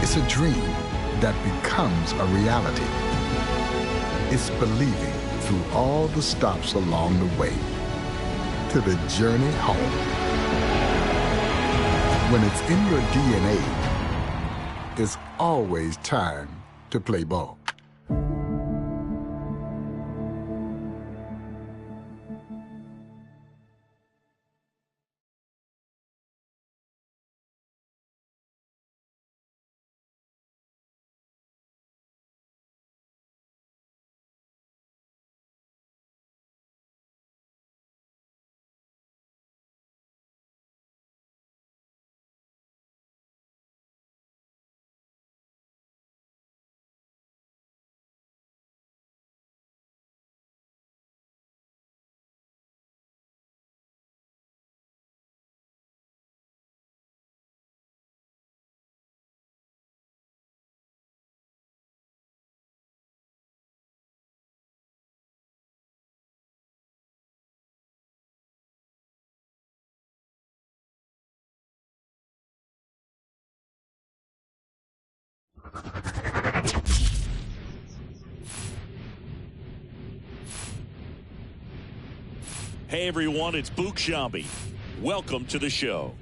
It's a dream that becomes a reality. It's believing through all the stops along the way to the journey home. When it's in your DNA, it's always time to play ball. Hey everyone, it's Book Shambi. Welcome to the show.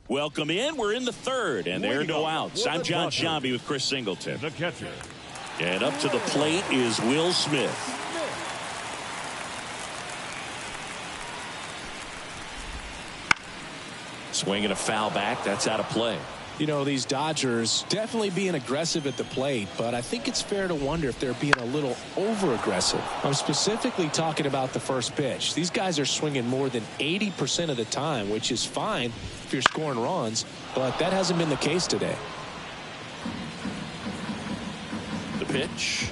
Welcome in. We're in the third, and there are no outs. I'm John Shambi with Chris Singleton. The catcher. And up to the plate is Will Smith. Swinging a foul back. That's out of play. You know, these Dodgers definitely being aggressive at the plate, but I think it's fair to wonder if they're being a little over-aggressive. I'm specifically talking about the first pitch. These guys are swinging more than 80% of the time, which is fine if you're scoring runs, but that hasn't been the case today. The pitch.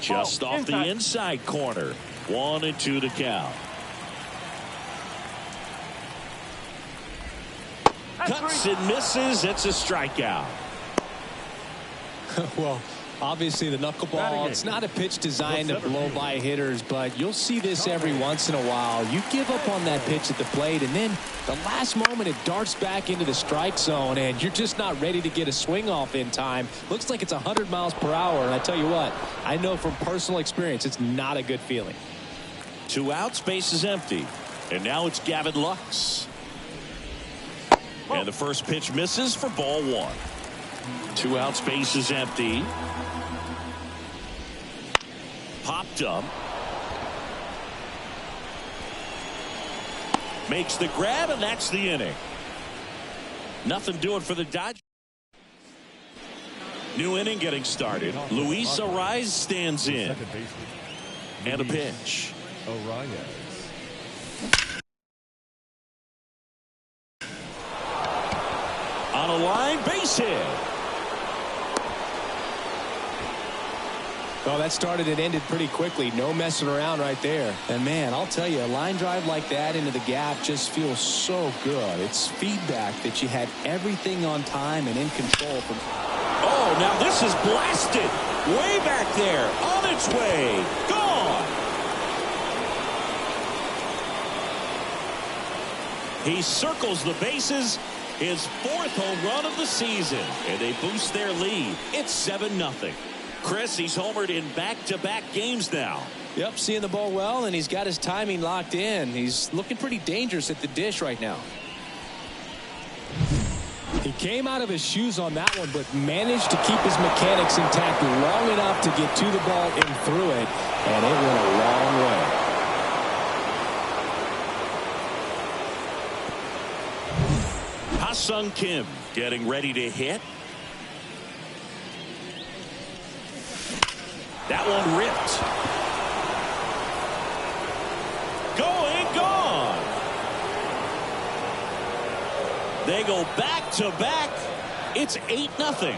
Just off the inside corner. 1-2 to count. Cuts and misses. It's a strikeout. Well, obviously the knuckleball, it's not a pitch designed to blow by hitters, but you'll see this every once in a while. You give up on that pitch at the plate, and then the last moment it darts back into the strike zone, and you're just not ready to get a swing off in time. Looks like it's 100 miles per hour, and I tell you what, I know from personal experience it's not a good feeling. 2 outs, base is empty. And now it's Gavin Lux. And the first pitch misses for ball 1. 2 outs, base is empty. Popped up. Makes the grab, and that's the inning. Nothing doing for the Dodgers. New inning getting started. Luis Ariz stands in. And a pitch. On a line, base hit. Well, that started and ended pretty quickly. No messing around right there. And, man, I'll tell you, a line drive like that into the gap just feels so good. It's feedback that you had everything on time and in control from. Oh, now this is blasted. Way back there. On its way. Gone. He circles the bases. His 4th home run of the season. And they boost their lead. It's 7-0. Chris, he's homered in back-to-back games now. Yep, seeing the ball well, and he's got his timing locked in. He's looking pretty dangerous at the dish right now. He came out of his shoes on that one, but managed to keep his mechanics intact long enough to get to the ball and through it, and it went a long way. Ha-Sung Kim getting ready to hit. That one ripped. Gone. They go back to back. It's 8-0.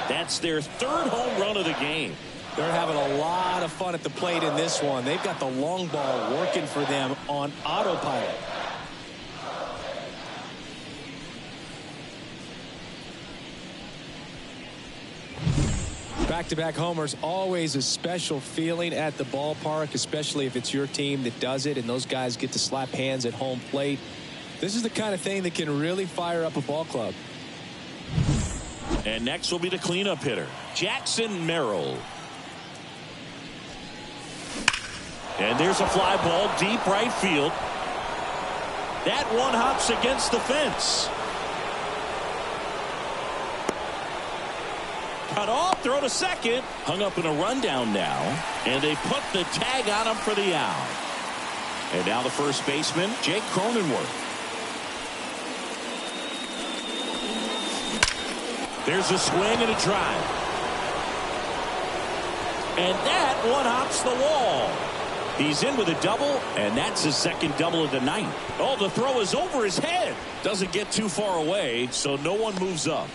That's their third home run of the game. They're having a lot of fun at the plate in this one. They've got the long ball working for them on autopilot. Back-to-back homers, always a special feeling at the ballpark, especially if it's your team that does it and those guys get to slap hands at home plate. This is the kind of thing that can really fire up a ball club. And next will be the cleanup hitter, Jackson Merrill. And there's a fly ball deep right field. That one hops against the fence. Cut off, throw to second. Hung up in a rundown now. And they put the tag on him for the out. And now the first baseman, Jake Cronenworth. There's a swing and a drive. And that one hops the wall. He's in with a double, and that's his second double of the night. Oh, the throw is over his head. Doesn't get too far away, so no one moves up.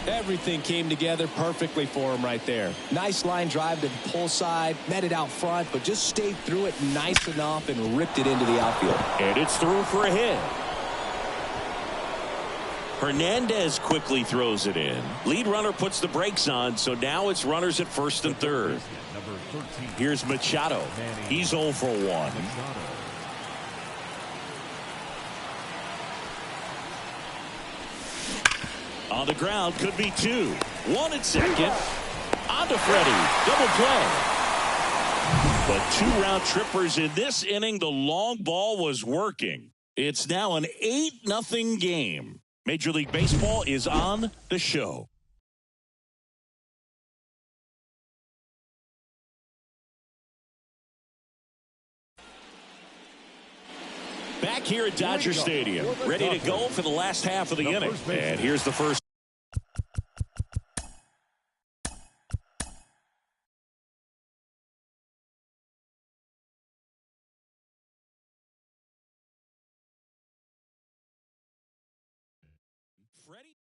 Everything came together perfectly for him right there. Nice line drive to the pull side, met it out front, but just stayed through it nice enough and ripped it into the outfield. And it's through for a hit. Hernandez quickly throws it in. Lead runner puts the brakes on, so now it's runners at first and third. Here's Machado. He's 0 for 1. On the ground, could be 2. 1 at second. On to Freddie. Double play. But 2 round trippers in this inning. The long ball was working. It's now an 8-0 game. Major League Baseball is on the show. Back here at Dodger Stadium, ready to go for the last half of the inning. And here's the first. Freddie.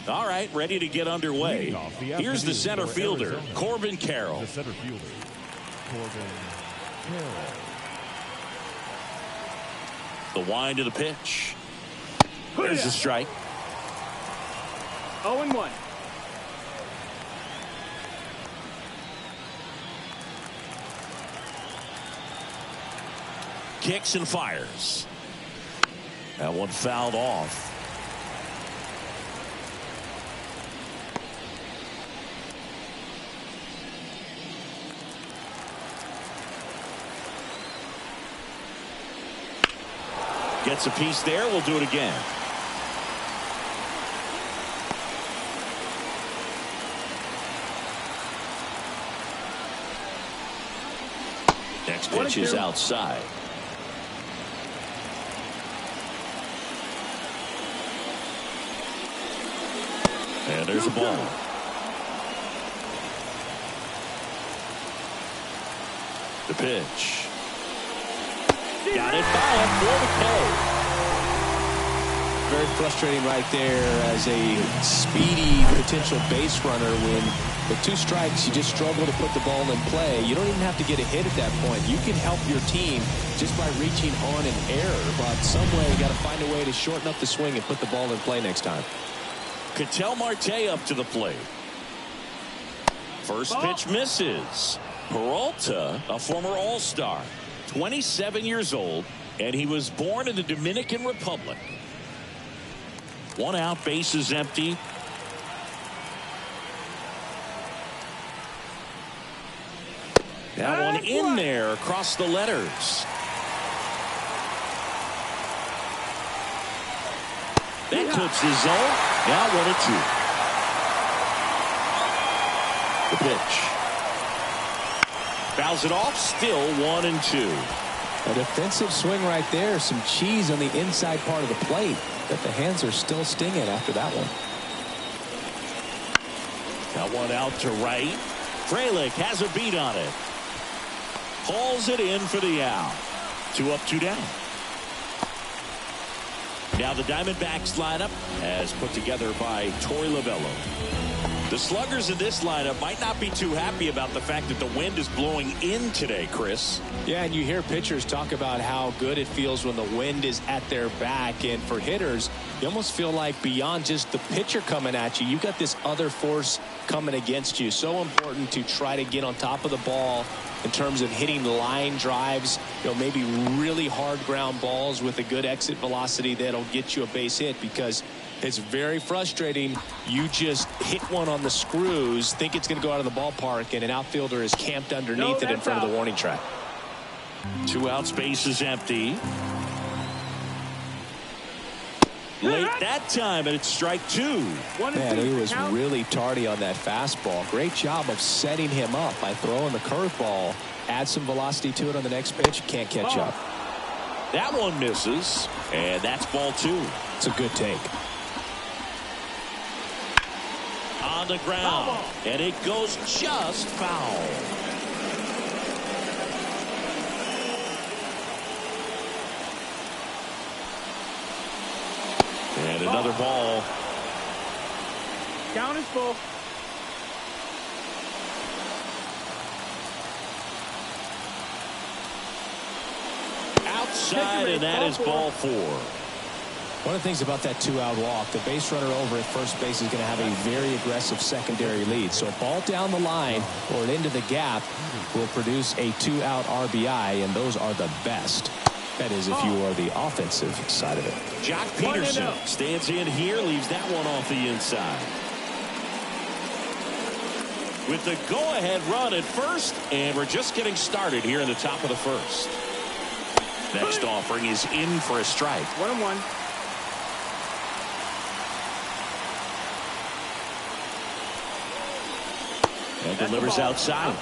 All right, ready to get underway. Here's the center fielder, Corbin Carroll. The center fielder, Corbin Carroll. The wind of the pitch. There's the strike. 0-1. Kicks and fires. That one fouled off. Gets a piece there. We'll do it again. Next pitch is outside. And there's a ball. The pitch. Got it by him for the K. Very frustrating right there as a speedy potential base runner when with 2 strikes you just struggle to put the ball in play. You don't even have to get a hit at that point. You can help your team just by reaching on an error, but some way you got to find a way to shorten up the swing and put the ball in play next time. Ketel Marte up to the plate. First pitch misses. Peralta, a former All-Star, 27 years old, and he was born in the Dominican Republic. 1 out, bases empty. That one in there across the letters. That clips the zone. Now 1-2. The pitch. Fouls it off. Still 1-2. A defensive swing right there. Some cheese on the inside part of the plate. But the hands are still stinging after that one. That one out to right. Frelick has a beat on it. Hauls it in for the out. 2 up, 2 down. Now the Diamondbacks lineup as put together by Torey Lovello. The sluggers in this lineup might not be too happy about the fact that the wind is blowing in today, Chris. Yeah, and you hear pitchers talk about how good it feels when the wind is at their back. And for hitters, you almost feel like beyond just the pitcher coming at you, you've got this other force coming against you. So important to try to get on top of the ball in terms of hitting line drives, maybe really hard ground balls with a good exit velocity that'll get you a base hit, because it's very frustrating. You just hit one on the screws, think it's going to go out of the ballpark, and an outfielder is camped underneath it in front of the warning track. 2 outs, base is empty. Late that time, and it's strike 2. Man, he was really tardy on that fastball. Great job of setting him up by throwing the curveball. Add some velocity to it on the next pitch. Can't catch up. That one misses, and that's ball 2. It's a good take. On the ground, and it goes just foul. And another ball. Count is full. Outside, and that is ball 4. One of the things about that 2-out walk, the base runner over at first base is going to have a very aggressive secondary lead. So a ball down the line or into the gap will produce a 2-out RBI, and those are the best. That is, if you are the offensive side of it. Jock Peterson stands in here, leaves that one off the inside. With the go-ahead run at first, and we're just getting started here in the top of the first. Next offering is in for a strike. 1-1. And delivers outside.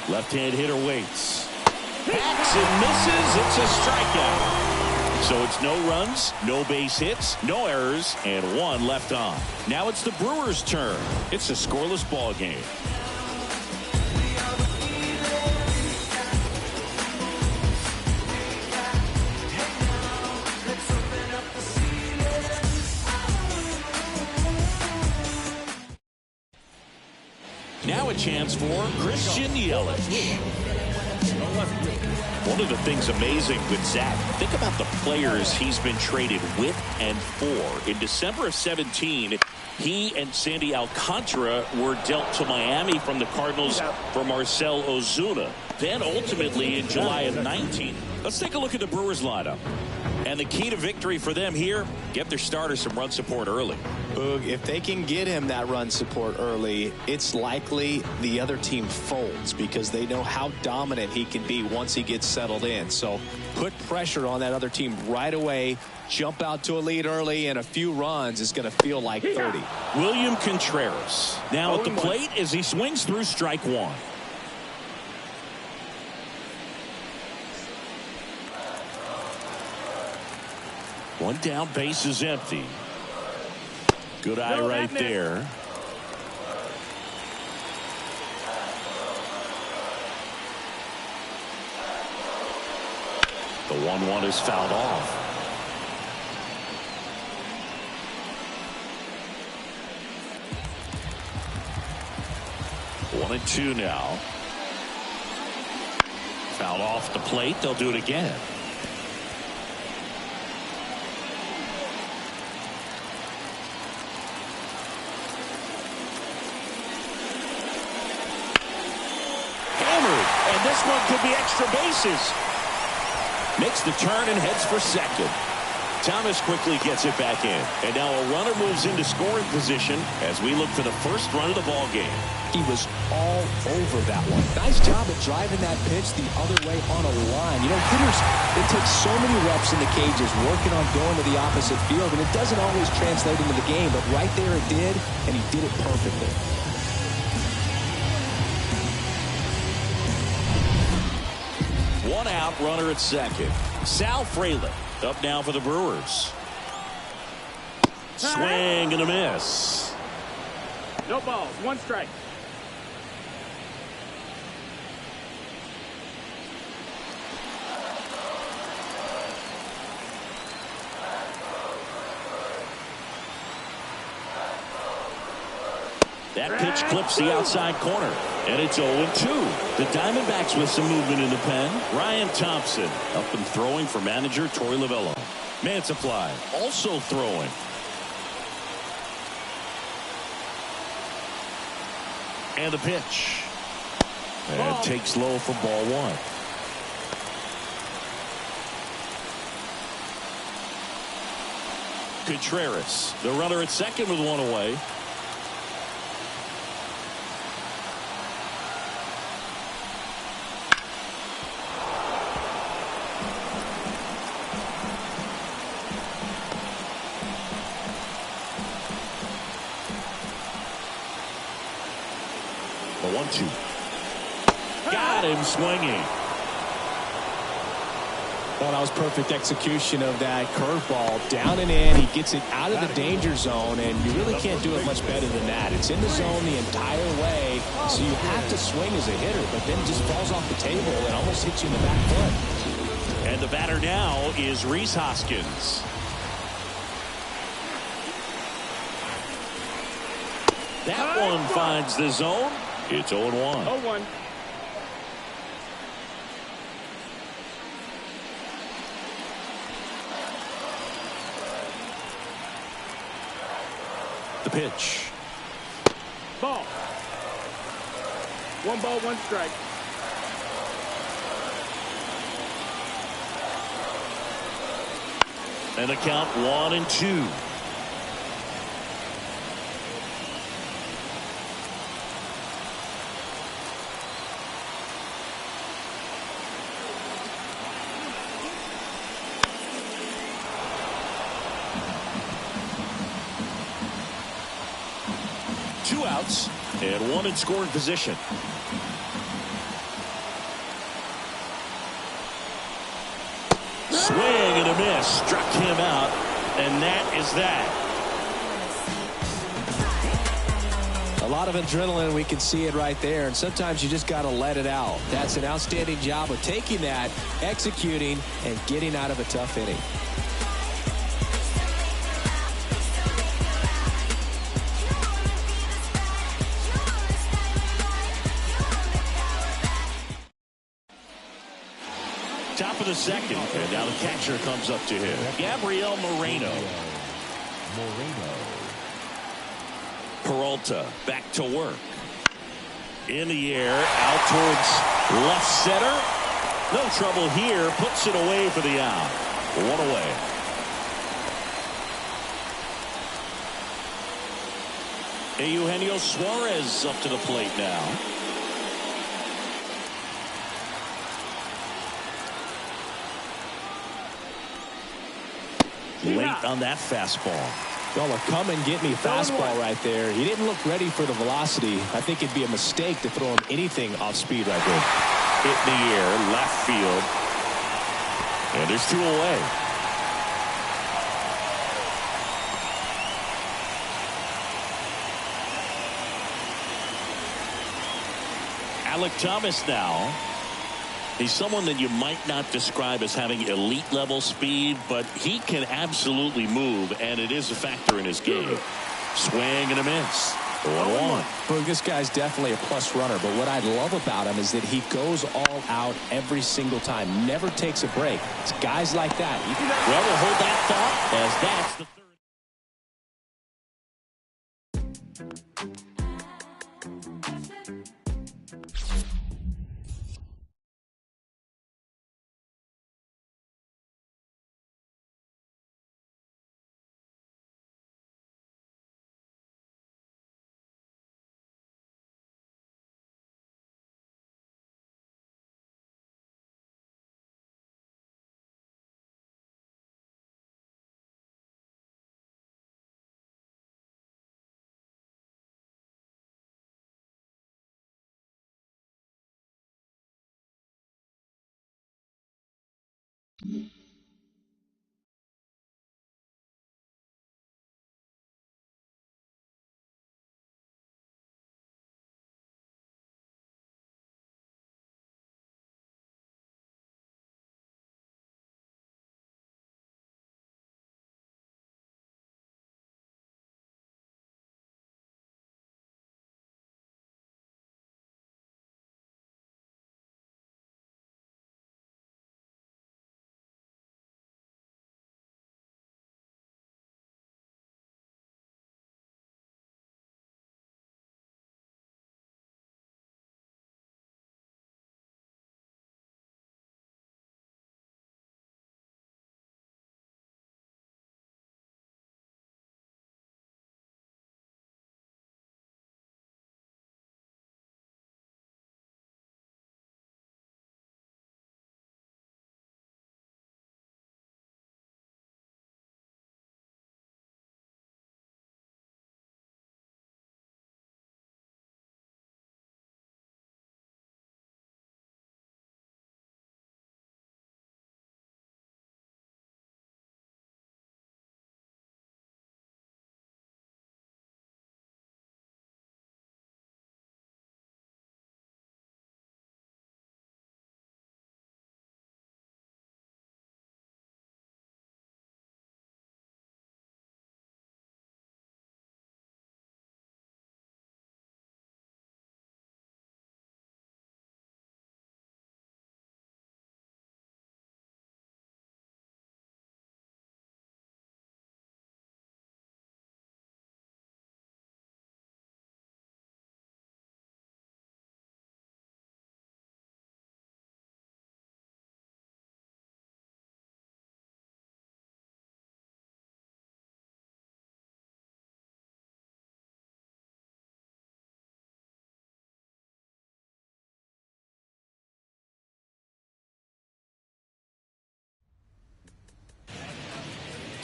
Left-hand hitter waits. Hacks and misses. It's a strikeout. So it's no runs, no base hits, no errors, and 1 left on. Now it's the Brewers' turn. It's a scoreless ball game. Now a chance for Christian Yelich. One of the things amazing with Zach, think about the players he's been traded with and for. In December of 17, he and Sandy Alcantara were dealt to Miami from the Cardinals for Marcell Ozuna. Then ultimately in July of 19, let's take a look at the Brewers lineup. And the key to victory for them here, get their starter some run support early. Boog, if they can get him that run support early, it's likely the other team folds because they know how dominant he can be once he gets settled in. So put pressure on that other team right away, jump out to a lead early, and a few runs is going to feel like 30. William Contreras now at the plate as he swings through strike 1. One down, base is empty. Good eye right there. The 1-1 is fouled off. One and 2 now. Fouled off the plate. They'll do it again. This one could be extra bases. Makes the turn and heads for second. Thomas quickly gets it back in. And now a runner moves into scoring position as we look for the first run of the ball game. He was all over that one. Nice job of driving that pitch the other way on a line. You know, hitters, it takes so many reps in the cages working on going to the opposite field, and it doesn't always translate into the game, but right there it did, and he did it perfectly. One out, runner at second. Sal Frelick up now for the Brewers. Swing and a miss. No balls, 1 strike. That pitch clips the outside corner, and it's 0-2. The Diamondbacks with some movement in the pen. Ryan Thompson up and throwing for manager Torey Lovullo. Mantiply also throwing. And the pitch. And takes low for ball one. Contreras, the runner at second with one away. The 1-2. Got him swinging. Well, that was perfect execution of that curveball. Down and in. He gets it out of the danger zone, and you really can't do it much better than that. It's in the zone the entire way, so you have to swing as a hitter, but then it just falls off the table and almost hits you in the back foot. And the batter now is Rhys Hoskins. That one finds the zone. It's 0-1. 0-1. The pitch. Ball. 1 ball, 1 strike. And the count 1-2. Two outs and one in scoring position. Swing and a miss. Struck him out, and that is that. A lot of adrenaline, we can see it right there, and sometimes you just got to let it out. That's an outstanding job of taking that, executing, and getting out of a tough inning. Top of the second, and now the catcher comes up to him. Gabriel Moreno. Peralta back to work. In the air, out towards left center. No trouble here. Puts it away for the out. One away. Eugenio Suarez up to the plate now. Late on that fastball. Well, a come and get me fastball right there. He didn't look ready for the velocity. I think it'd be a mistake to throw him anything off speed right there. Hit in the air, left field. And there's two away. Alek Thomas now. He's someone that you might not describe as having elite level speed, but he can absolutely move, and it is a factor in his game. Swing and a miss. 1-1. Well, this guy's definitely a plus runner, but what I love about him is that he goes all out every single time, never takes a break. It's guys like that. Well, we'll hold that thought as that's the third.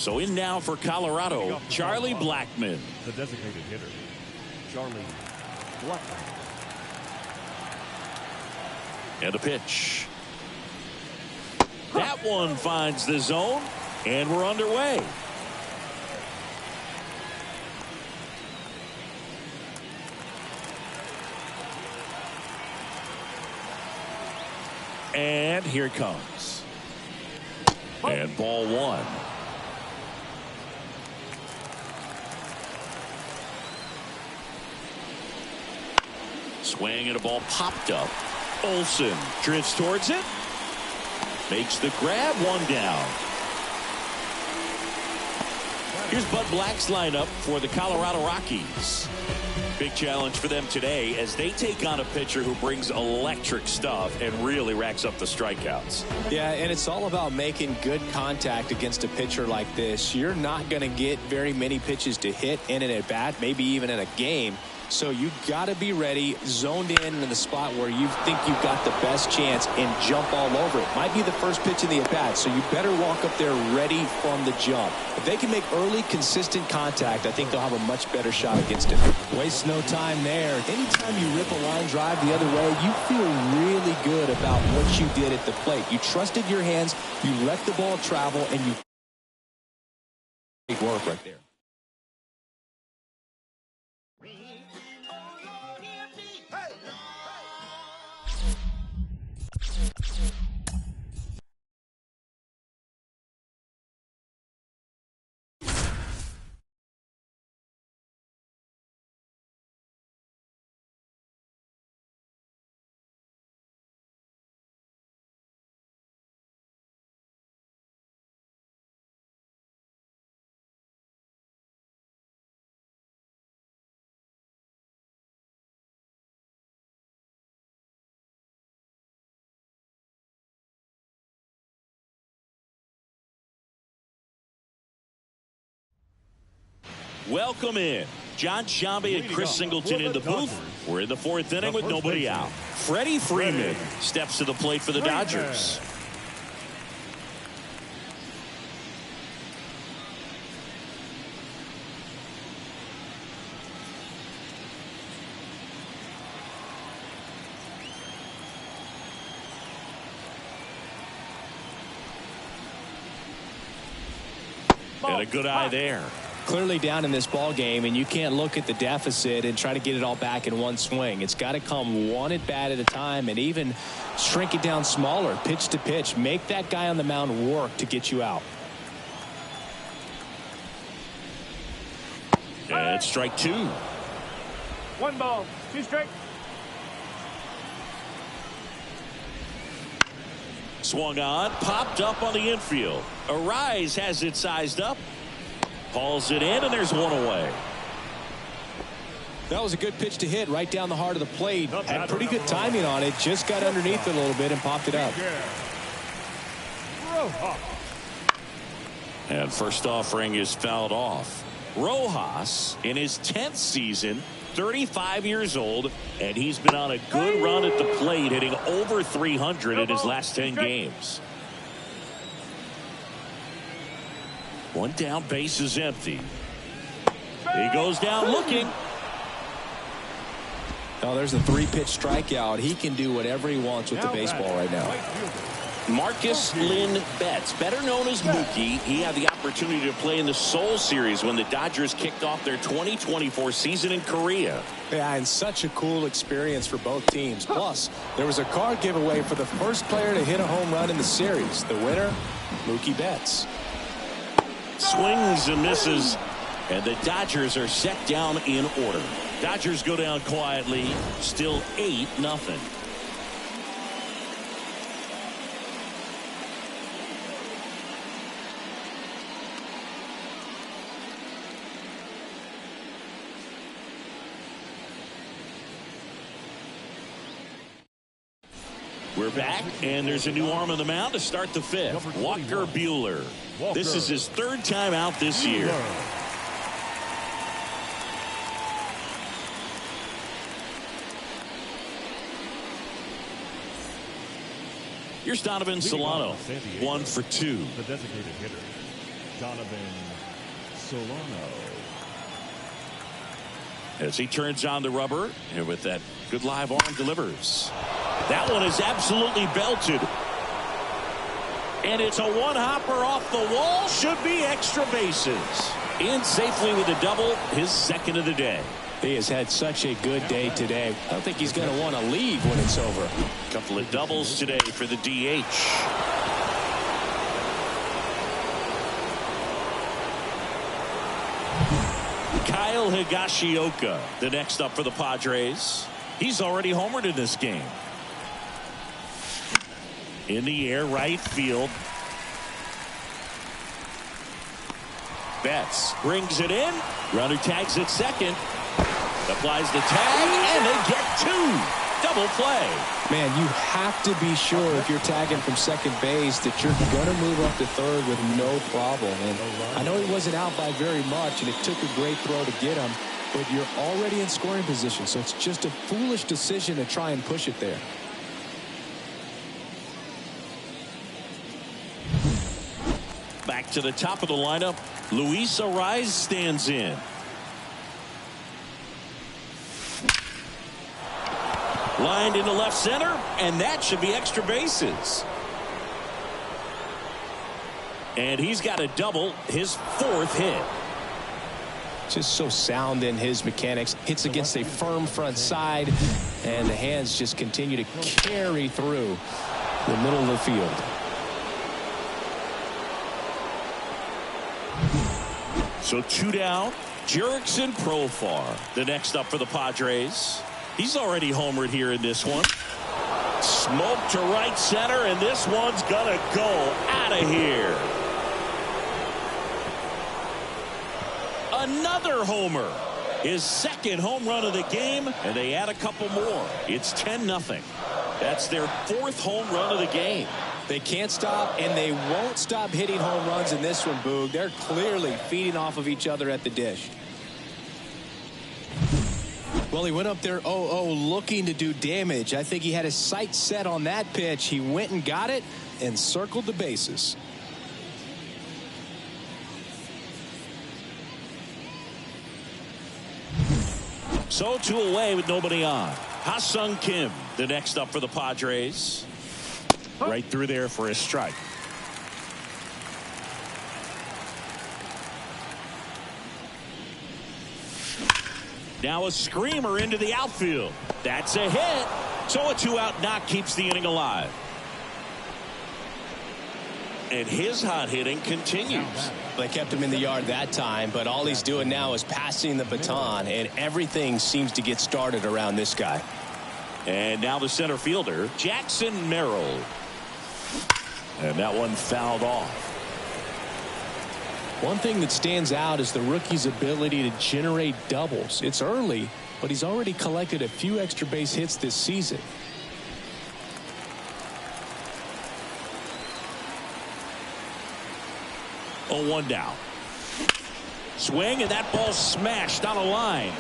So in now for Colorado, Charlie Blackmon. The designated hitter, Charlie Blackmon. And a pitch. That one finds the zone, and we're underway. And here it comes. And ball one. Swing and a ball popped up. Olsen drifts towards it. Makes the grab, one down. Here's Bud Black's lineup for the Colorado Rockies. Big challenge for them today as they take on a pitcher who brings electric stuff and really racks up the strikeouts. Yeah, and it's all about making good contact against a pitcher like this. You're not going to get very many pitches to hit in an at-bat, maybe even in a game. So you got to be ready, zoned in the spot where you think you've got the best chance and jump all over it. Might be the first pitch in the at-bat, so you better walk up there ready from the jump. If they can make early, consistent contact, I think they'll have a much better shot against him. Waste no time there. Anytime you rip a line drive the other way, you feel really good about what you did at the plate. You trusted your hands, you let the ball travel, and you work right there. Welcome in. John Sciambi and Chris Singleton in the booth. We're in the fourth inning with nobody out. Freddie Freeman steps to the plate for the Dodgers. And a good eye there. Clearly down in this ball game, and you can't look at the deficit and try to get it all back in one swing. It's got to come one at bat at a time, and even shrink it down smaller, pitch to pitch. Make that guy on the mound work to get you out. And strike two. 1 ball, 2 strikes. Swung on, popped up on the infield. Arise has it sized up. Hauls it in, and there's one away. That was a good pitch to hit right down the heart of the plate. Had pretty good timing on it. Just got underneath it a little bit and popped it up. And first offering is fouled off. Rojas in his 10th season, 35 years old, and he's been on a good run at the plate, hitting over 300 in his last 10 games. One down, base is empty. He goes down looking. Oh, there's a 3-pitch strikeout. He can do whatever he wants with the baseball right now. Marcus Lynn Betts, better known as Mookie, he had the opportunity to play in the Seoul Series when the Dodgers kicked off their 2024 season in Korea. Yeah, and such a cool experience for both teams. Plus, there was a card giveaway for the first player to hit a home run in the series. The winner, Mookie Betts. Swings and misses, and the Dodgers are set down in order. Dodgers go down quietly, still 8-0. We're back, and there's a new arm on the mound to start the fifth. Walker Buehler. This is his 3rd time out this year. Here's Donovan Solano, 1 for 2. The designated hitter, Solano. As he turns on the rubber, and with that good live arm delivers. That one is absolutely belted. And it's a one-hopper off the wall. Should be extra bases. In safely with a double, his second of the day. He has had such a good day today. I don't think he's going to want to leave when it's over. A couple of doubles today for the DH. Kyle Higashioka, the next up for the Padres. He's already homered in this game. In the air, right field. Betts brings it in. Runner tags at second. Applies the tag, and they get two. Double play. Man, you have to be sure if you're tagging from second base that you're going to move up to third with no problem. And I know he wasn't out by very much, and it took a great throw to get him, but you're already in scoring position, so it's just a foolish decision to try and push it there. Back to the top of the lineup. Luis Arraez stands in. Lined into left center, and that should be extra bases. And he's got a double, his fourth hit. Just so sound in his mechanics. Hits against a firm front side, and the hands just continue to carry through the middle of the field. So two down. Jurickson Profar, the next up for the Padres. He's already homered here in this one. Smoke to right center, and this one's gonna go out of here. Another homer. His second home run of the game, and they add a couple more. It's 10-0. That's their fourth home run of the game. They can't stop, and they won't stop hitting home runs in this one, Boog. They're clearly feeding off of each other at the dish. Well, he went up there 0-0 looking to do damage. I think he had his sights set on that pitch. He went and got it and circled the bases. So two away with nobody on. Ha-Sung Kim, the next up for the Padres. Right through there for a strike. Now a screamer into the outfield. That's a hit. So a two-out knock keeps the inning alive. And his hot hitting continues. They kept him in the yard that time, but all he's doing now is passing the baton, and everything seems to get started around this guy. And now the center fielder, Jackson Merrill. And that one fouled off. One thing that stands out is the rookie's ability to generate doubles. It's early, but he's already collected a few extra base hits this season. Oh, 1 down. Swing, and that ball smashed on a line.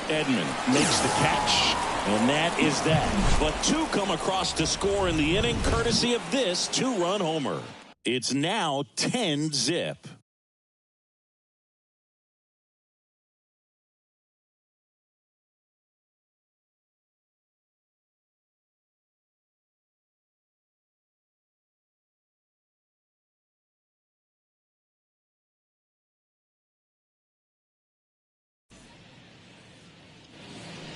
Edman makes the catch, and that is that. But two come across to score in the inning, courtesy of this two-run homer. It's now 10-0.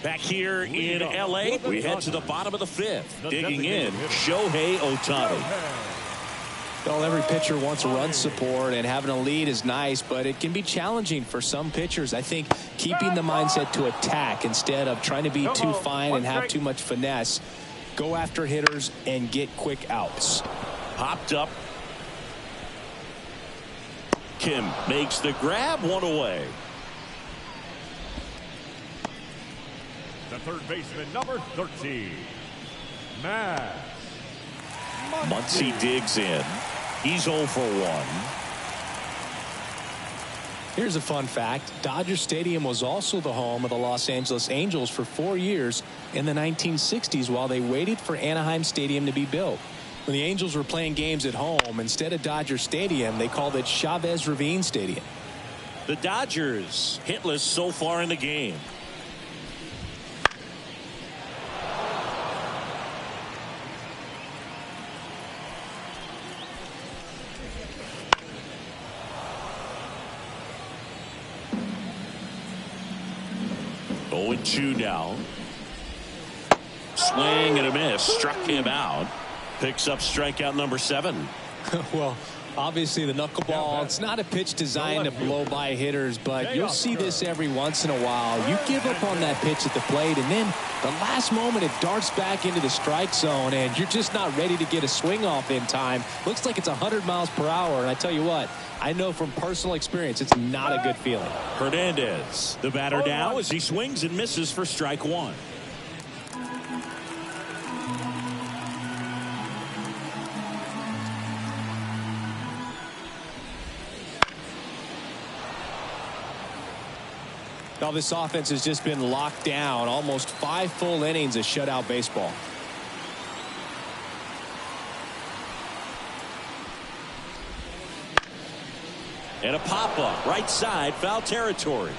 Back here in L.A., we head to the bottom of the fifth. Digging in, Shohei Ohtani. Well, every pitcher wants run support, and having a lead is nice, but it can be challenging for some pitchers. I think keeping the mindset to attack instead of trying to be too fine and have too much finesse. Go after hitters and get quick outs. Popped up. Kim makes the grab, one away. The third baseman, number 13, Matt Muncy digs in. He's 0 for 1. Here's a fun fact. Dodger Stadium was also the home of the Los Angeles Angels for 4 years in the 1960s while they waited for Anaheim Stadium to be built. When the Angels were playing games at home, instead of Dodger Stadium, they called it Chavez Ravine Stadium. The Dodgers hitless so far in the game. Oh, 0-2 now. Swing and a miss. Struck him out. Picks up strikeout number 7. Well, obviously the knuckleball, it's not a pitch designed to blow by hitters, but you'll see this every once in a while. You give up on that pitch at the plate, and then the last moment it darts back into the strike zone, and you're just not ready to get a swing off in time. Looks like it's 100 miles per hour, and I tell you what, I know from personal experience it's not a good feeling. Hernandez, the batter now as he swings and misses for strike 1. Now this offense has just been locked down. Almost 5 full innings of shutout baseball. And a pop-up, right side, foul territory.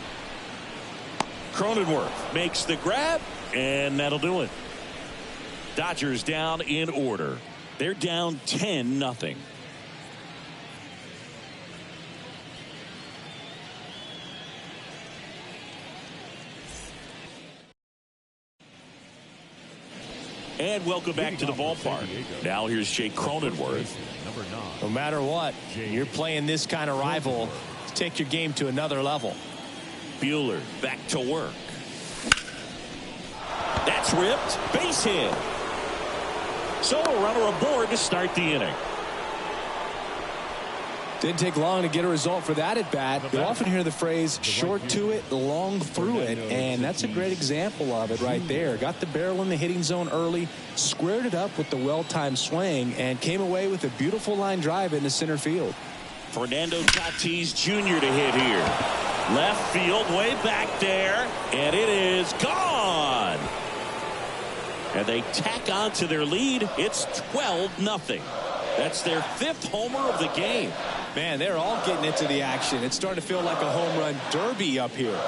Cronenworth makes the grab, and that'll do it. Dodgers down in order. They're down 10-0. And welcome back to the ballpark. Now here's Jake Cronenworth. No matter what, you're playing this kind of rival, take your game to another level. Buehler back to work. That's ripped. Base hit. So a runner aboard to start the inning. Didn't take long to get a result for that at bat. You'll often hear the phrase short to it, long through it, and that's a great example of it right there. Got the barrel in the hitting zone early, squared it up with the well-timed swing, and came away with a beautiful line drive into center field. Fernando Tatis Jr. to hit here. Left field, way back there, and it is gone. And they tack on to their lead. It's 12-0. That's their 5th homer of the game. Man, they're all getting into the action. It's starting to feel like a home run derby up here.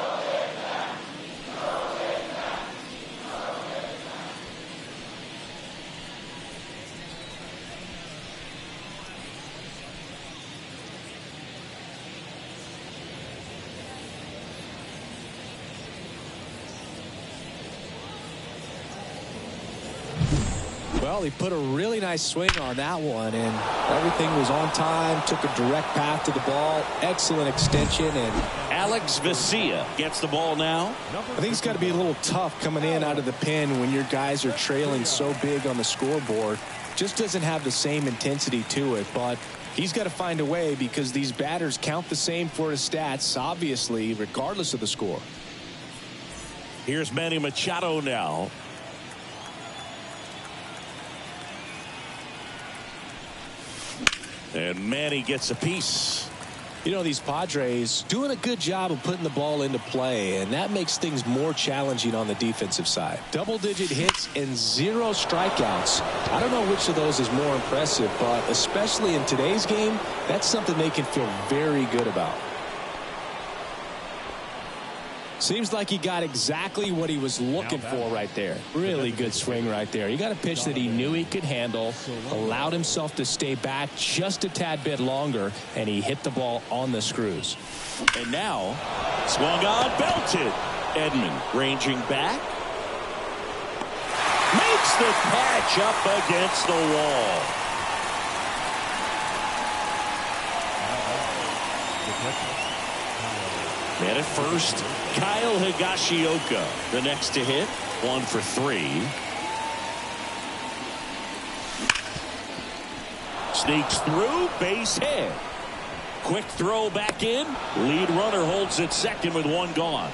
Well, he put a really nice swing on that one, and everything was on time, took a direct path to the ball, excellent extension, and Alex Vesia gets the ball now. I think it's got to be a little tough coming in out of the pen when your guys are trailing so big on the scoreboard. Just doesn't have the same intensity to it, but he's got to find a way because these batters count the same for his stats, obviously, regardless of the score. Here's Manny Machado now. And Manny gets a piece. You know, these Padres doing a good job of putting the ball into play, and that makes things more challenging on the defensive side. Double-digit hits and 0 strikeouts. I don't know which of those is more impressive, but especially in today's game, that's something they can feel very good about. Seems like he got exactly what he was looking for right there. Really good swing right there. He got a pitch that he knew he could handle, allowed himself to stay back just a tad bit longer, and he hit the ball on the screws. And now, swung on, belted. Edman ranging back. Makes the catch up against the wall. And at first, Kyle Higashioka, the next to hit, 1 for 3. Sneaks through, base hit. Quick throw back in. Lead runner holds at second with 1 gone.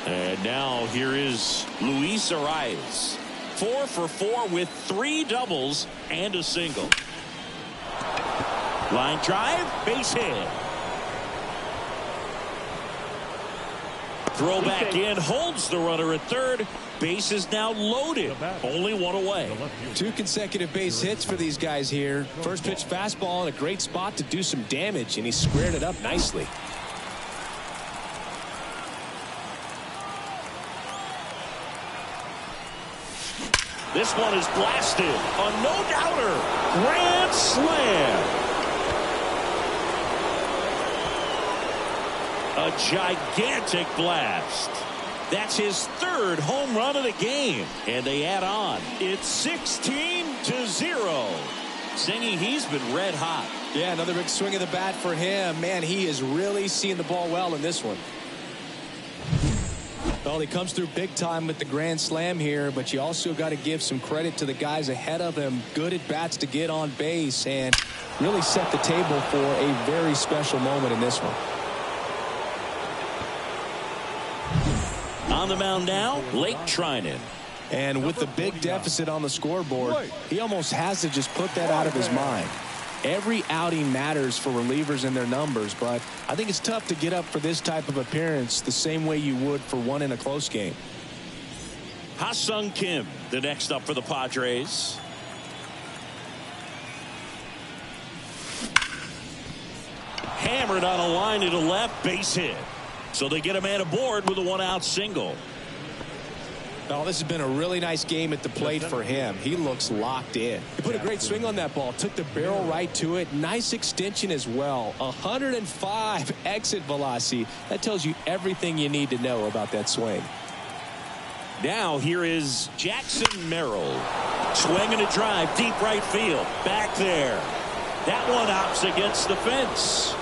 And now here is Luis Arias. 4 for 4 with 3 doubles and a single. Line drive, base hit. Throw back in, holds the runner at third. Base is now loaded. Only one away. 2 consecutive base hits for these guys here. First pitch fastball in a great spot to do some damage, and he squared it up nicely. This one is blasted. A no-doubter. Grand slam. A gigantic blast. That's his third home run of the game. And they add on. It's 16-0. Singy, he's been red hot. Yeah, another big swing of the bat for him. Man, he is really seeing the ball well in this one. Well, he comes through big time with the grand slam here, but you also got to give some credit to the guys ahead of him. Good at bats to get on base and really set the table for a very special moment in this one. On the mound now, Blake Trinan. And with the big deficit on the scoreboard, he almost has to just put that out of his mind. Every outing matters for relievers and their numbers, but I think it's tough to get up for this type of appearance the same way you would for one in a close game. Ha-Sung Kim, the next up for the Padres. Hammered on a line to the left, base hit. So they get a man aboard with a one-out single. Oh, this has been a really nice game at the plate for him. He looks locked in. He put a great swing on that ball. Took the barrel right to it. Nice extension as well. 105 exit velocity. That tells you everything you need to know about that swing. Now here is Jackson Merrill. Swinging a drive, deep right field. Back there. That one opts against the fence.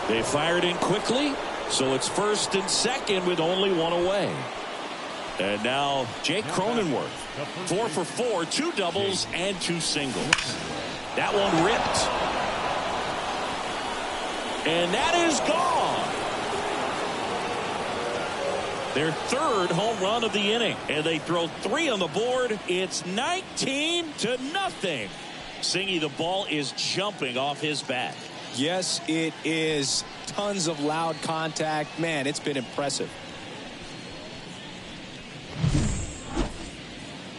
They fired in quickly, so it's first and second with only one away. And now Jake Cronenworth, 4 for 4, 2 doubles and 2 singles. That one ripped. And that is gone. Their third home run of the inning. And they throw 3 on the board. It's 19-0. Singy, the ball is jumping off his bat. Yes, it is. Tons of loud contact. Man, it's been impressive.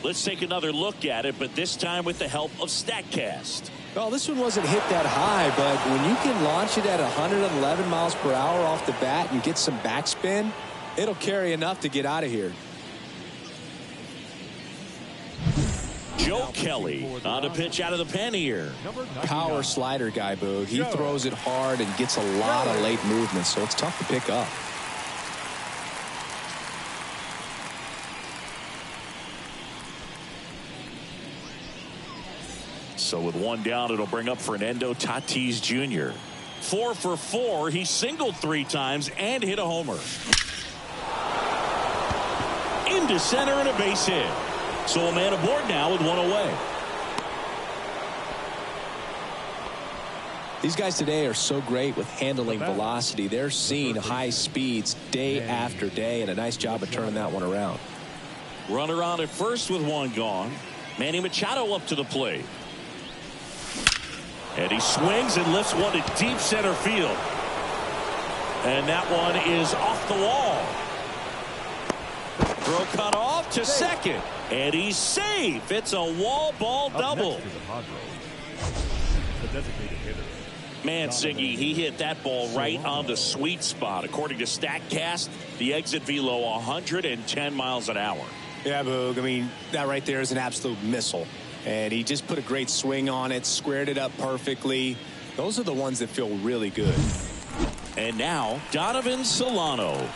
Let's take another look at it, but this time with the help of StatCast. Well, this one wasn't hit that high, but when you can launch it at 111 miles per hour off the bat and get some backspin, it'll carry enough to get out of here. Joe Kelly on a pitch out of the pen here. Power slider guy, Boog. He throws it hard and gets a lot of late movement, so it's tough to pick up. So with one down, it'll bring up Fernando Tatis Jr. 4 for 4. He singled 3 times and hit a homer. Into center and a base hit. So a man aboard now with one away. These guys today are so great with handling velocity. They're seeing high speeds day after day, and a nice job of turning that one around. Runner on at first with one gone. Manny Machado up to the plate. And he swings and lifts one to deep center field. And that one is off the wall. Throw cut off to second. And he's safe. It's a wall ball double. Man, Singy, he hit that ball right on the sweet spot. According to StatCast, the exit velo 110 miles an hour. Yeah, Boog. I mean, that right there is an absolute missile. And he just put a great swing on it, squared it up perfectly. Those are the ones that feel really good. And now, Donovan Solano.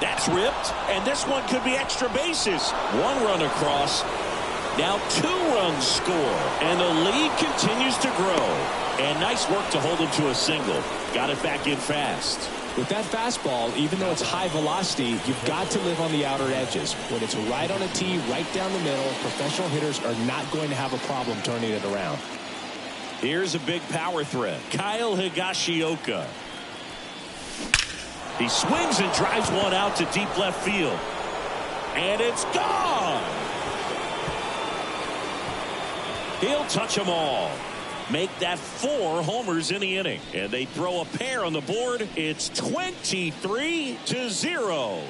That's ripped, and this one could be extra bases. 1 run across. Now 2 runs score, and the lead continues to grow. And nice work to hold him to a single. Got it back in fast. With that fastball, even though it's high velocity, you've got to live on the outer edges. When it's right on a tee, right down the middle, professional hitters are not going to have a problem turning it around. Here's a big power threat. Kyle Higashioka. He swings and drives one out to deep left field. And it's gone. He'll touch them all. Make that 4 homers in the inning. And they throw a pair on the board. It's 23-0.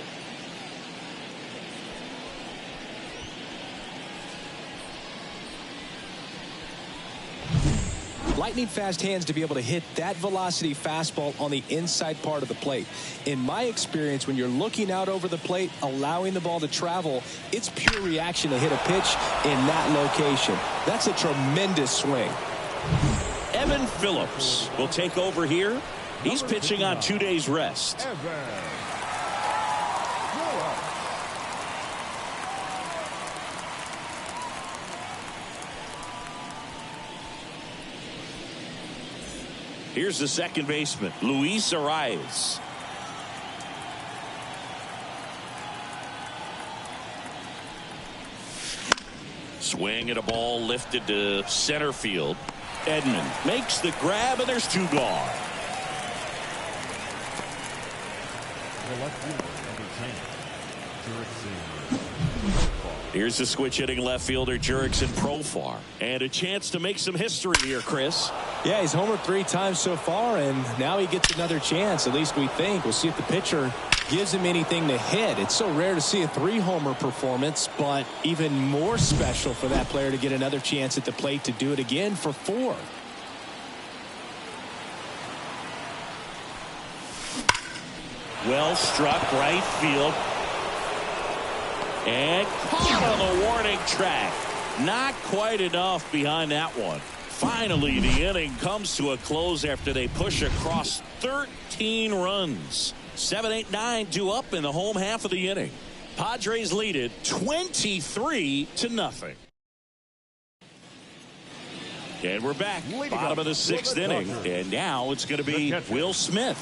Lightning fast hands to be able to hit that velocity fastball on the inside part of the plate. In my experience, when you're looking out over the plate, allowing the ball to travel, it's pure reaction to hit a pitch in that location. That's a tremendous swing. Evan Phillips will take over here. He's pitching on 2 days rest. Here's the second baseman, Luis Arias. Swing at a ball lifted to center field. Edman makes the grab, and there's 2 gone. The left fielder, number 10, Here's the switch hitting left fielder Jurickson Profar. And a chance to make some history here, Chris. Yeah, he's homered 3 times so far, and now he gets another chance. At least we think. We'll see if the pitcher gives him anything to hit. It's so rare to see a 3-homer performance, but even more special for that player to get another chance at the plate to do it again for 4. Well struck right field. And caught on the warning track. Not quite enough behind that one. Finally, the inning comes to a close after they push across 13 runs. 7, 8, 9 due up in the home half of the inning. Padres lead it 23-0. And we're back. Bottom of the 6th inning. And now it's going to be Will Smith.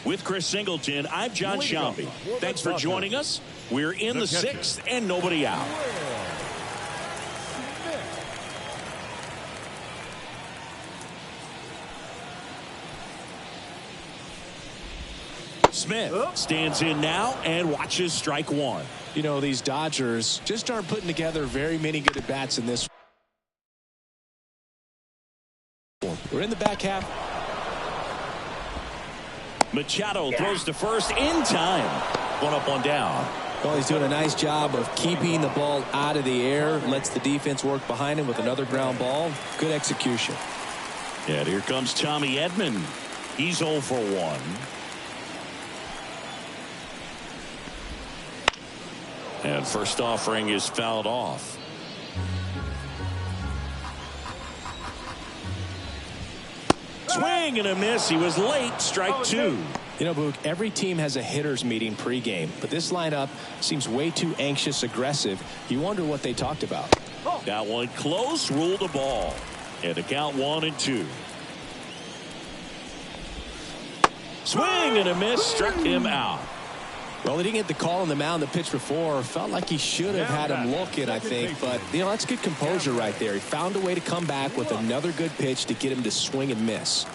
With Chris Singleton, I'm John Sciambi. Thanks for joining us. We're in the 6th and nobody out. Smith stands in now and watches strike 1. You know, these Dodgers just aren't putting together very many good at-bats in this. We're in the back half. Machado throws to first in time. 1 up, 1 down. Well, he's doing a nice job of keeping the ball out of the air. Lets the defense work behind him with another ground ball. Good execution. And here comes Tommy Edman. He's 0 for 1. And first offering is fouled off. Swing and a miss. He was late. Strike 2. You know, Boog, every team has a hitters meeting pregame, but this lineup seems way too anxious, aggressive. You wonder what they talked about. That one close, ruled the ball. And to count 1-2. Swing and a miss, struck him out. Well, he didn't get the call on the mound the pitch before. Felt like he should have had him looking, I think. But, you know, that's good composure right there. He found a way to come back with another good pitch to get him to swing and miss.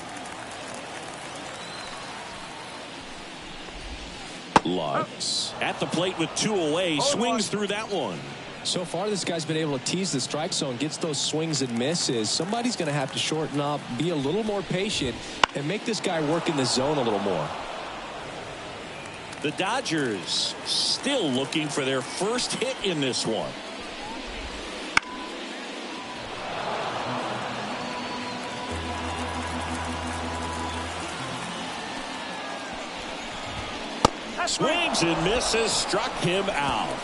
Lutz at the plate with 2 away. Swings through that one. So far, this guy's been able to tease the strike zone, gets those swings and misses. Somebody's going to have to shorten up, be a little more patient, and make this guy work in the zone a little more. The Dodgers still looking for their first hit in this one. Swings and misses, struck him out.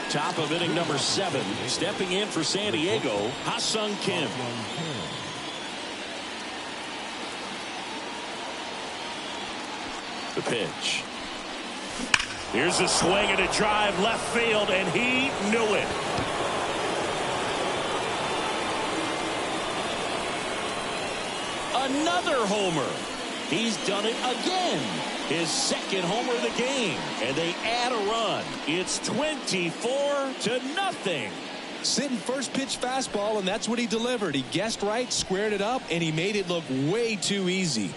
Top of inning number 7. Stepping in for San Diego, Ha-Sung Kim. The pitch. Here's a swing and a drive left field, and he knew it. Another homer. He's done it again. His second homer of the game, and they add a run. It's 24-0. Sitting first pitch fastball, and that's what he delivered. He guessed right, squared it up, and he made it look way too easy.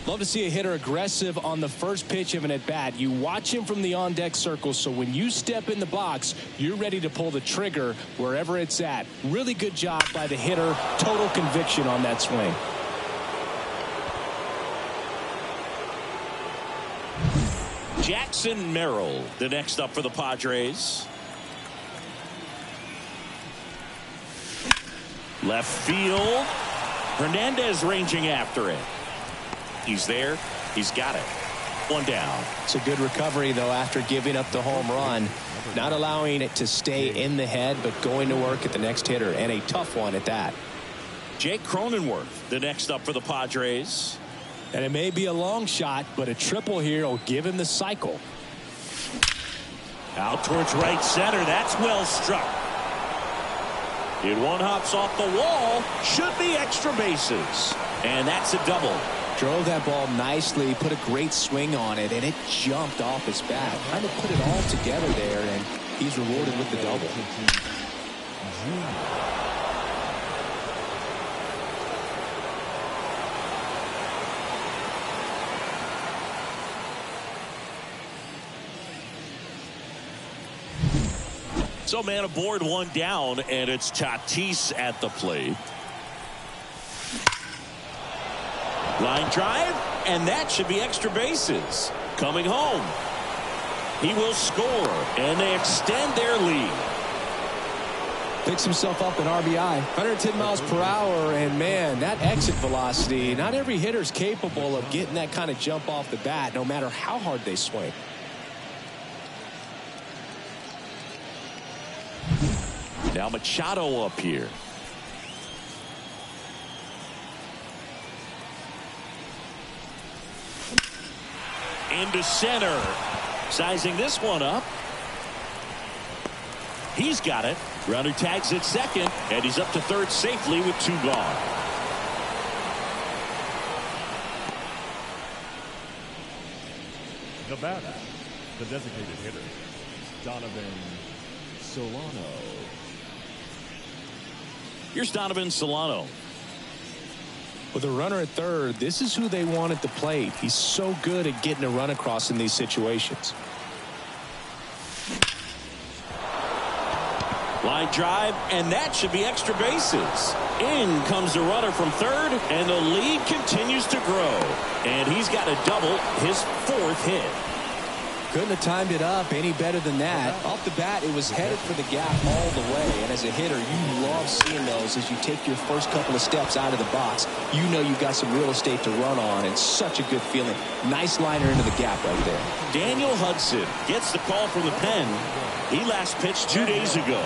Love to see a hitter aggressive on the first pitch of an at-bat. You watch him from the on-deck circle, so when you step in the box, you're ready to pull the trigger wherever it's at. Really good job by the hitter. Total conviction on that swing. Jackson Merrill, the next up for the Padres. Left field. Hernandez ranging after it. He's there. He's got it. One down. It's a good recovery, though, after giving up the home run. Not allowing it to stay in the head, but going to work at the next hitter, and a tough one at that. Jake Cronenworth, the next up for the Padres. And it may be a long shot, but a triple here will give him the cycle. Out towards right center. That's well struck. It one hops off the wall. Should be extra bases. And that's a double. Drove that ball nicely, put a great swing on it, and it jumped off his bat. Kind of put it all together there, and he's rewarded with the double. So man aboard, one down, and it's Tatis at the plate. Line drive, and that should be extra bases. Coming home. He will score, and they extend their lead. Picks himself up an RBI. 110 miles per hour, and man, that exit velocity, not every hitter's capable of getting that kind of jump off the bat, no matter how hard they swing. Now Machado up here. Into center. Sizing this one up. He's got it. Runner tags at second, and he's up to third safely with 2 gone. The batter, the designated hitter, Donovan Solano. Here's Donovan Solano. With a runner at third, this is who they want at the plate. He's so good at getting a run across in these situations. Line drive, and that should be extra bases. In comes the runner from third, and the lead continues to grow. And he's got a double, his 4th hit. Couldn't have timed it up any better than that. Off the bat, it was headed for the gap all the way. And as a hitter, you love seeing those as you take your first couple of steps out of the box. You know you've got some real estate to run on. It's such a good feeling. Nice liner into the gap right there. Daniel Hudson gets the call from the pen. He last pitched 2 days ago.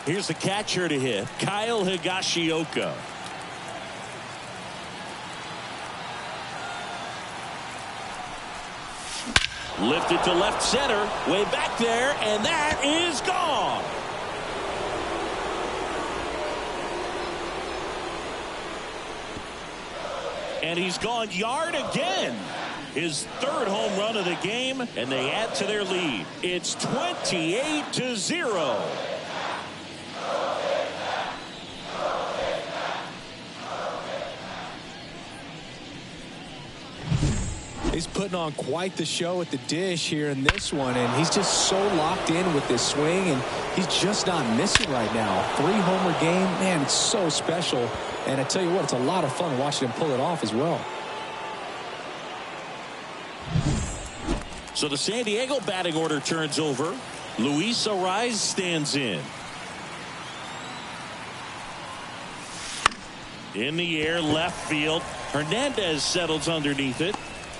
Here's the catcher to hit, Kyle Higashioka. Lifted to left center, way back there, and that is gone. And he's gone yard again. His third home run of the game, and they add to their lead. It's 28-0. He's putting on quite the show at the dish here in this one, and he's just so locked in with this swing, and he's just not missing right now. 3-homer game, man, it's so special. And I tell you what, it's a lot of fun watching him pull it off as well. So the San Diego batting order turns over. Luis Arraez stands in. In the air, left field. Hernandez settles underneath it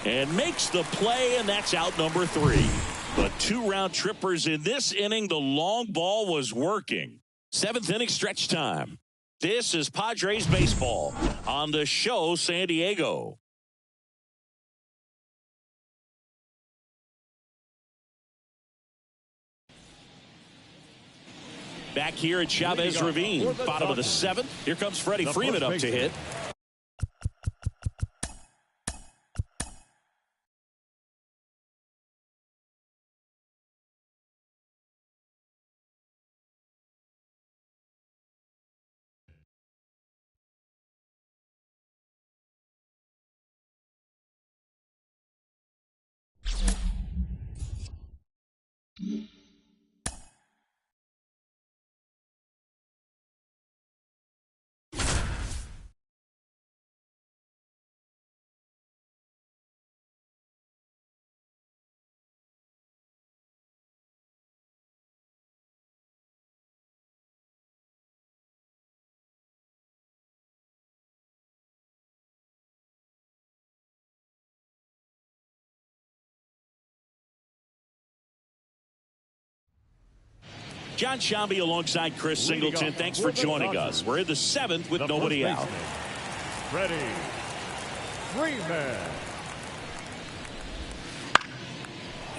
and makes the play, and that's out number 3. But 2 round trippers in this inning. The long ball was working. 7th inning stretch time. This is Padres baseball on the show San Diego. Back here at Chavez Ravine, bottom of the 7th. Here comes Freddie Freeman up to hit. John Shambi alongside Chris Singleton. Thanks for joining us. We're in the 7th with nobody out. Freddie Freeman.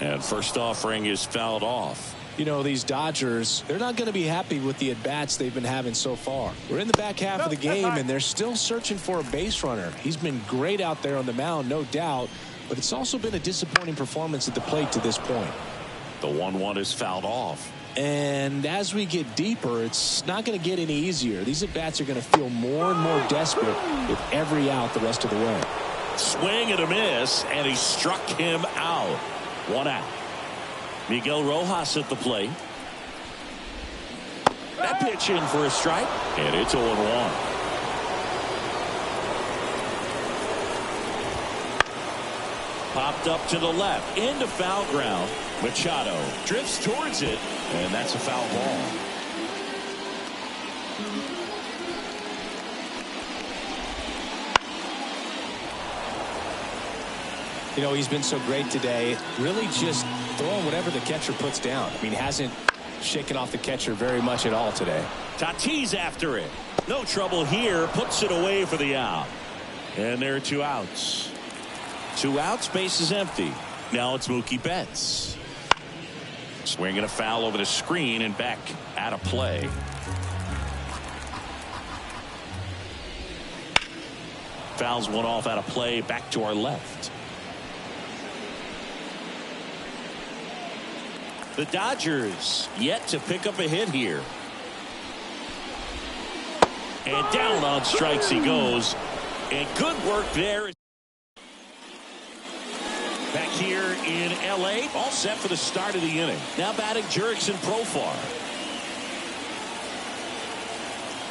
And first offering is fouled off. You know, these Dodgers, they're not going to be happy with the at-bats they've been having so far. We're in the back half of the game, and they're still searching for a base runner. He's been great out there on the mound, no doubt, but it's also been a disappointing performance at the plate to this point. The 1-1 is fouled off. And as we get deeper, it's not going to get any easier. These at-bats are going to feel more and more desperate with every out the rest of the way. Swing and a miss, and he struck him out. 1 out. Miguel Rojas at the plate. That pitch in for a strike, and it's 0-1. Popped up to the left, into foul ground. Machado drifts towards it, and that's a foul ball. You know, he's been so great today, really just throwing whatever the catcher puts down. I mean, hasn't shaken off the catcher very much at all today. Tatis after it. No trouble here, puts it away for the out. And there are 2 outs. 2 outs, base is empty. Now it's Mookie Betts. Swinging a foul over the screen and back out of play. Fouls one off out of play, back to our left. The Dodgers yet to pick up a hit here. And down on strikes he goes. And good work there. Back here in L.A., all set for the start of the inning. Now batting Jurickson Profar.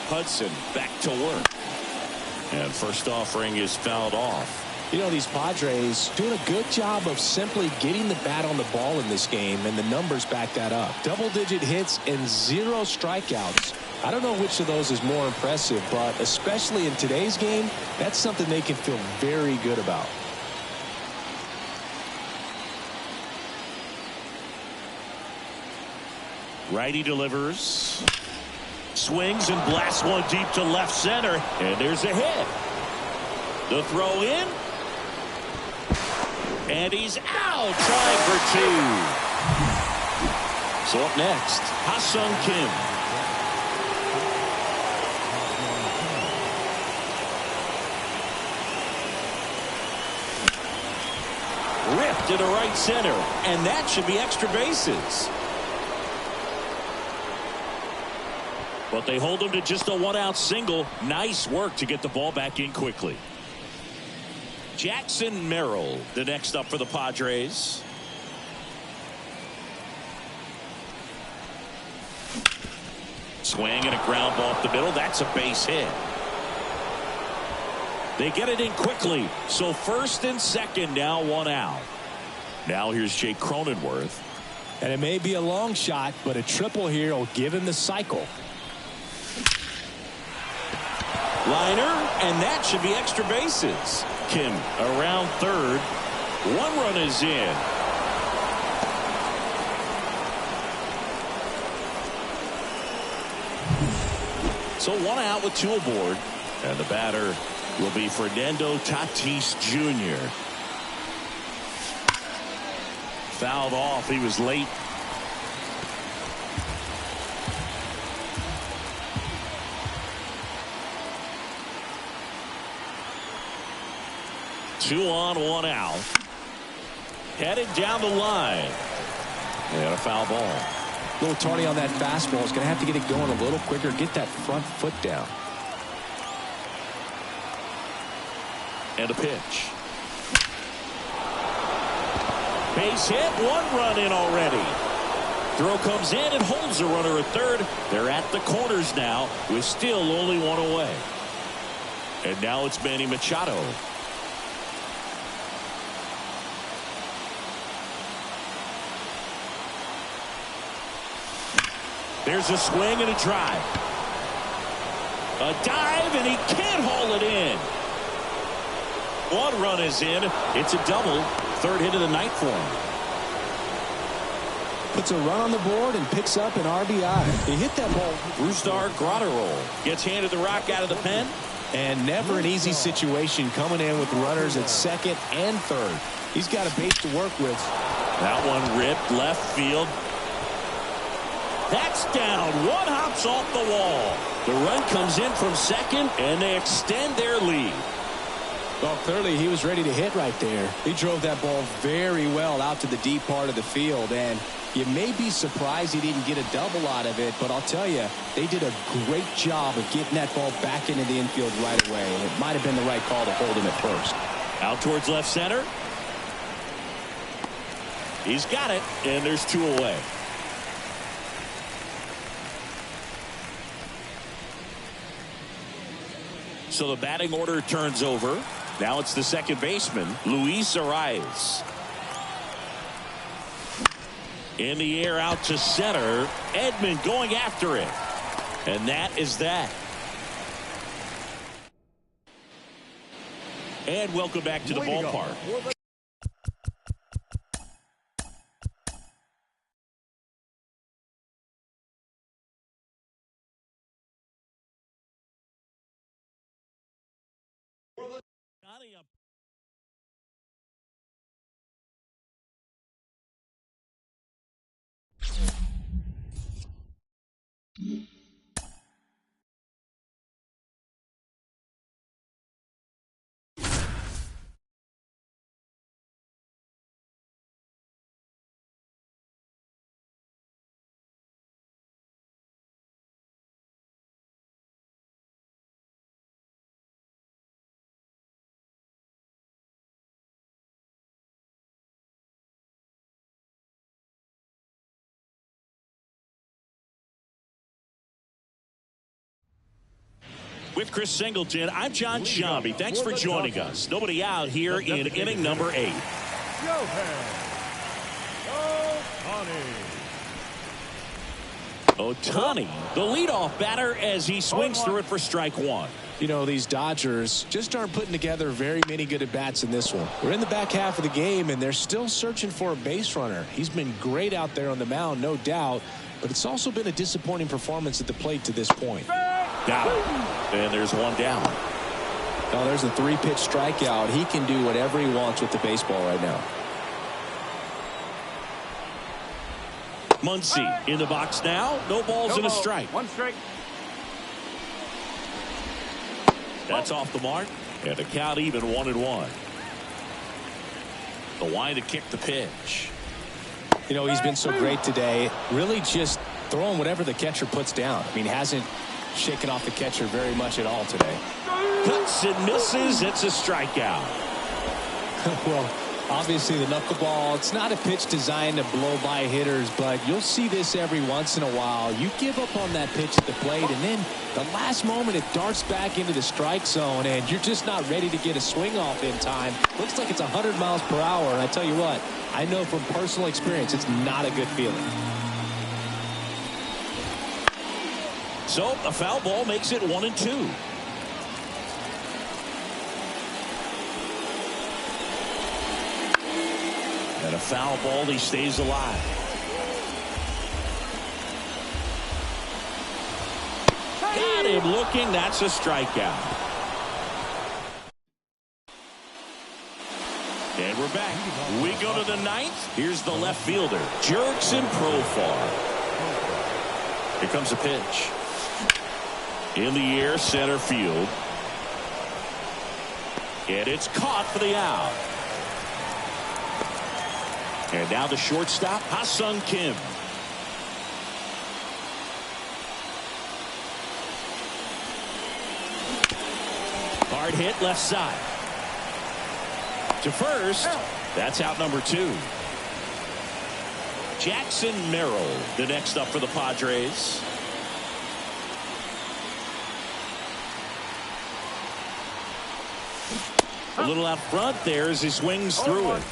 Hudson back to work. And first offering is fouled off. You know, these Padres doing a good job of simply getting the bat on the ball in this game, and the numbers back that up. Double-digit hits and 0 strikeouts. I don't know which of those is more impressive, but especially in today's game, that's something they can feel very good about. Righty delivers. Swings and blasts one deep to left center. And there's a hit. The throw in. And he's out, trying for 2. So up next, Ha-Sung Kim. Ripped to the right center, and that should be extra bases. But they hold him to just a 1-out single. Nice work to get the ball back in quickly. Jackson Merrill, the next up for the Padres. Swing and a ground ball up the middle. That's a base hit. They get it in quickly. So first and second, now 1 out. Now here's Jake Cronenworth. And it may be a long shot, but a triple here will give him the cycle. Liner, and that should be extra bases. Kim around third. 1 run is in. So 1 out with 2 aboard. And the batter will be Fernando Tatis Jr. Fouled off. He was late. Two on, 1 out. Headed down the line. And a foul ball. A little tardy on that fastball. Is going to have to get it going a little quicker. Get that front foot down. And a pitch. Base hit. 1 run in already. Throw comes in and holds the runner at third. They're at the corners now with still only 1 away. And now it's Manny Machado. There's a swing and a drive. A dive, and he can't haul it in. 1 run is in. It's a double. 3rd hit of the night for him. Puts a run on the board and picks up an RBI. He hit that ball. Brusdar Graterol gets handed the rock out of the pen. And never an easy situation coming in with runners at second and third. He's got a base to work with. That one ripped left field. That's down. 1 hops off the wall. The run comes in from second, and they extend their lead. Well, clearly he was ready to hit right there. He drove that ball very well out to the deep part of the field, and you may be surprised he didn't get a double out of it, but I'll tell you, they did a great job of getting that ball back into the infield right away, and it might have been the right call to hold him at first. Out towards left center. He's got it, and there's 2 away. So the batting order turns over. Now it's the second baseman, Luis Arias. In the air out to center. Edman going after it. And that is that. And welcome back to the ballpark. With Chris Singleton, I'm John Shambi. Thanks for joining us. Nobody out here in inning number 8. Ohtani, the leadoff batter, as he swings through it for strike 1. You know, these Dodgers just aren't putting together very many good at-bats in this one. We're in the back half of the game, and they're still searching for a base runner. He's been great out there on the mound, no doubt, but it's also been a disappointing performance at the plate to this point. Got it. And there's one down. Oh, there's a 3-pitch strikeout. He can do whatever he wants with the baseball right now. Muncy in the box now. No balls and a strike. 1 strike. That's off the mark. And the count even 1-1. The wind to kick the pitch. You know, he's been so great today. Really just throwing whatever the catcher puts down. I mean, hasn't shaken off the catcher very much at all today. Cuts and misses. It's a strikeout. Well, obviously the knuckleball, it's not a pitch designed to blow by hitters, but you'll see this every once in a while. You give up on that pitch at the plate, and then the last moment it darts back into the strike zone, and you're just not ready to get a swing off in time. Looks like it's 100 miles per hour, and I tell you what, I know from personal experience it's not a good feeling. So a foul ball makes it 1-2. And a foul ball, he stays alive. Got him looking. That's a strikeout. And we're back. We go to the 9th. Here's the left fielder, Jurickson Profar. Here comes a pitch. In the air, center field. And it's caught for the out. And now the shortstop, Ha-Sung Kim. Hard hit left side. To first. That's out number 2. Jackson Merrill, the next up for the Padres. A little out front there as he swings through it.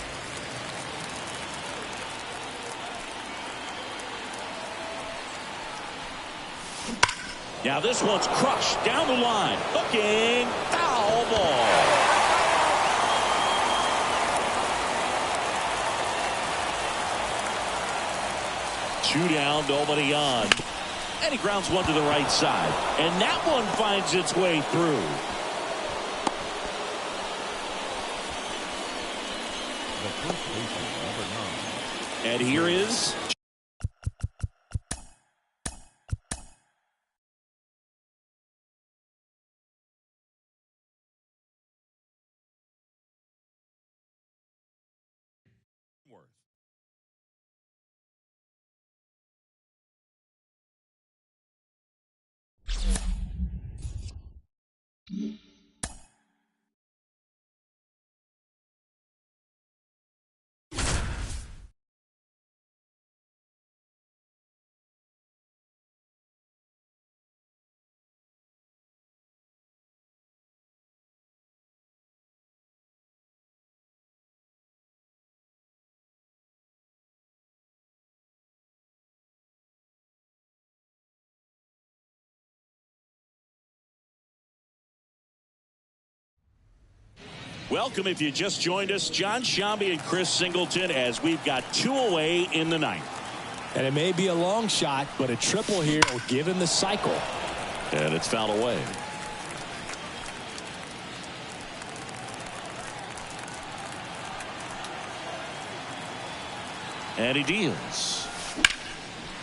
Now this one's crushed down the line. Looking, foul ball. Two down, nobody on. And he grounds one to the right side. And that one finds its way through. And here is welcome if you just joined us, John Shambi and Chris Singleton, as we've got 2 away in the 9th. And it may be a long shot, but a triple here will give him the cycle. And it's fouled away. And he deals.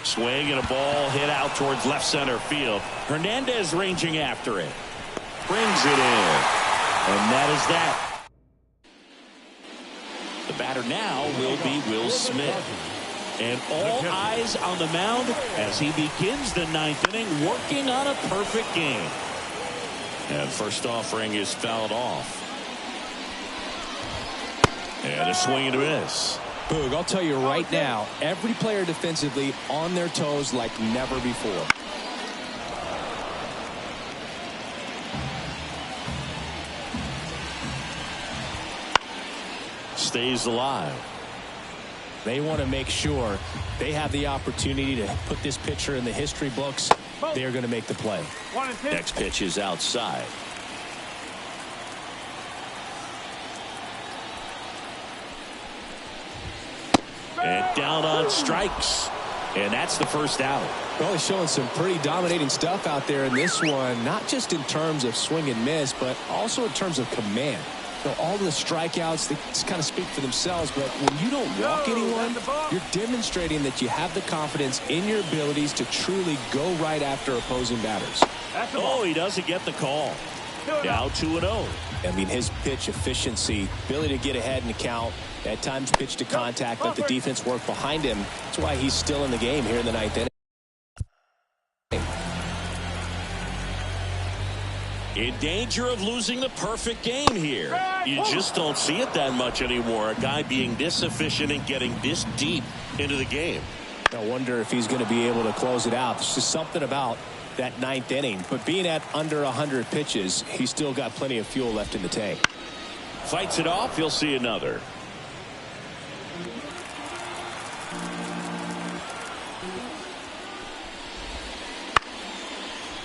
Swing and a ball hit out towards left center field. Hernandez ranging after it. Brings it in. And that is that. The batter now will be Will Smith. And all eyes on the mound as he begins the 9th inning, working on a perfect game. And first offering is fouled off. And a swing and a miss. Boog, I'll tell you right now, every player defensively on their toes like never before. stays alive. They want to make sure they have the opportunity to put this pitcher in the history books. They are going to make the play. Next pitch is outside. And down on strikes. And that's the first out. Well, he's showing some pretty dominating stuff out there in this one, not just in terms of swing and miss, but also in terms of command. You know, all the strikeouts, they just kind of speak for themselves, but when you don't walk anyone, you're demonstrating that you have the confidence in your abilities to truly go right after opposing batters. Oh, he doesn't get the call. Now 2-0. I mean, his pitch efficiency, ability to get ahead in the count, at times pitch to contact, let the defense work behind him. That's why he's still in the game here in the ninth inning. In danger of losing the perfect game here. You just don't see it that much anymore. A guy being this efficient and getting this deep into the game. I wonder if he's going to be able to close it out. There's just something about that ninth inning. But being at under 100 pitches, he's still got plenty of fuel left in the tank. Fights it off. You'll see another.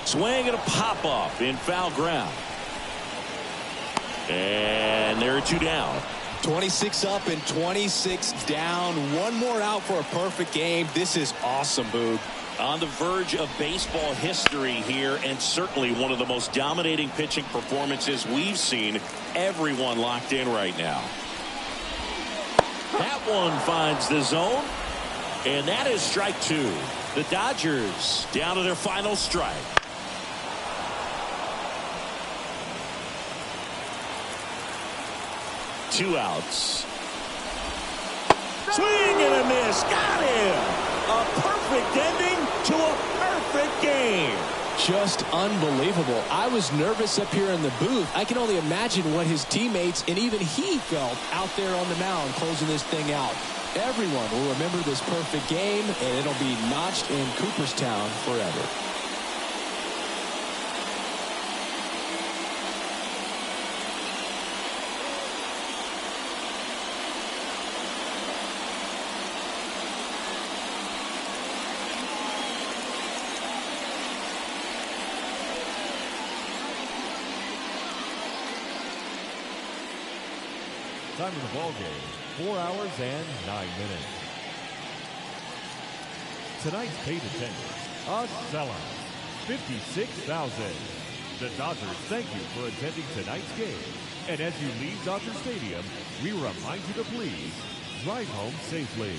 Swing and a pop-off in foul ground. And there are 2 down. 26 up and 26 down. One more out for a perfect game. This is awesome, Boog. On the verge of baseball history here, and certainly one of the most dominating pitching performances we've seen. Everyone locked in right now. That one finds the zone, and that is strike 2. The Dodgers down to their final strike. Two outs. Swing and a miss. Got him. A perfect ending to a perfect game. Just unbelievable. I was nervous up here in the booth. I can only imagine what his teammates and even he felt out there on the mound closing this thing out. Everyone will remember this perfect game, and it'll be notched in Cooperstown forever. Time of the ball game, 4 hours and 9 minutes. Tonight's paid attendance, a sellout, 56,000. The Dodgers thank you for attending tonight's game. And as you leave Dodger Stadium, we remind you to please drive home safely.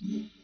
you.